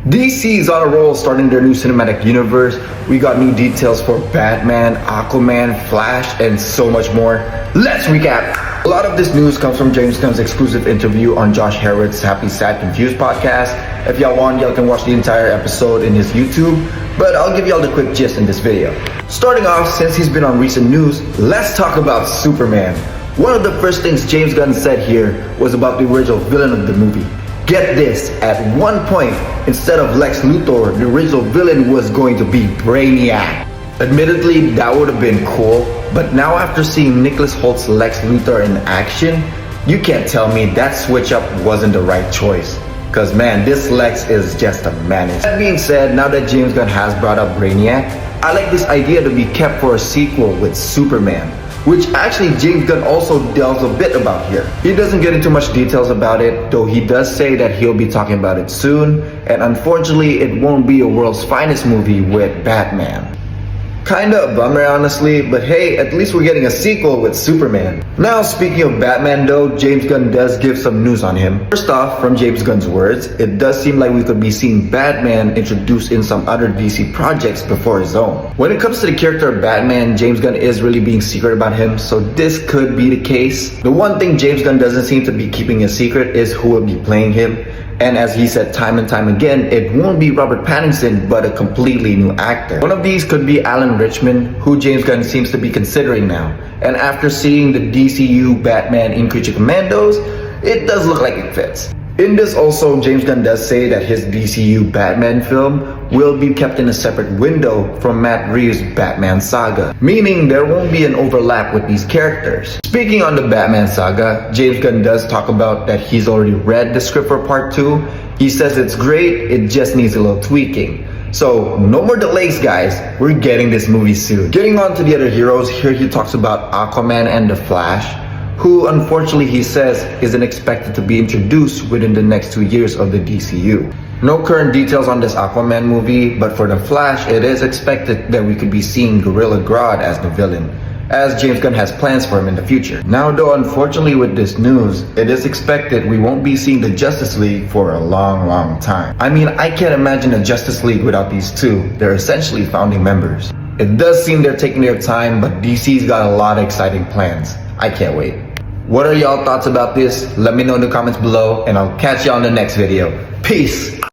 DC is on a roll starting their new cinematic universe. We got new details for Batman, Aquaman, Flash, and so much more. Let's recap! A lot of this news comes from James Gunn's exclusive interview on Josh Harrods' Happy Sad Confused podcast. If y'all want, y'all can watch the entire episode in his YouTube, but I'll give y'all the quick gist in this video. Starting off, since he's been on recent news, let's talk about Superman. One of the first things James Gunn said here was about the original villain of the movie. Get this, at one point, instead of Lex Luthor, the original villain was going to be Brainiac. Admittedly, that would have been cool, but now after seeing Nicholas Holt's Lex Luthor in action, you can't tell me that switch up wasn't the right choice. Cause man, this Lex is just a menace. That being said, now that James Gunn has brought up Brainiac, I like this idea to be kept for a sequel with Superman, which actually James Gunn also delves a bit about here. He doesn't get into much details about it, though he does say that he'll be talking about it soon, and unfortunately it won't be a world's finest movie with Batman. Kinda a bummer honestly, but hey, at least we're getting a sequel with Superman. Now speaking of Batman though, James Gunn does give some news on him. First off, from James Gunn's words, it does seem like we could be seeing Batman introduced in some other DC projects before his own. When it comes to the character of Batman, James Gunn is really being secret about him, so this could be the case. The one thing James Gunn doesn't seem to be keeping a secret is who will be playing him. And as he said time and time again, it won't be Robert Pattinson, but a completely new actor. One of these could be Alan Rickman, who James Gunn seems to be considering now. And after seeing the DCU Batman in Creature Commandos, it does look like it fits. In this also, James Gunn does say that his DCU Batman film will be kept in a separate window from Matt Reeves' Batman saga, meaning there won't be an overlap with these characters. Speaking on the Batman saga, James Gunn does talk about that he's already read the script for part 2. He says it's great, it just needs a little tweaking. So no more delays guys, we're getting this movie soon. Getting on to the other heroes, here he talks about Aquaman and the Flash, who unfortunately he says isn't expected to be introduced within the next 2 years of the DCU. No current details on this Aquaman movie, but for the Flash, it is expected that we could be seeing Gorilla Grodd as the villain, as James Gunn has plans for him in the future. Now though, unfortunately with this news, it is expected we won't be seeing the Justice League for a long time. I mean, I can't imagine a Justice League without these two. They're essentially founding members. It does seem they're taking their time, but DC's got a lot of exciting plans. I can't wait. What are y'all thoughts about this? Let me know in the comments below, and I'll catch y'all in the next video. Peace!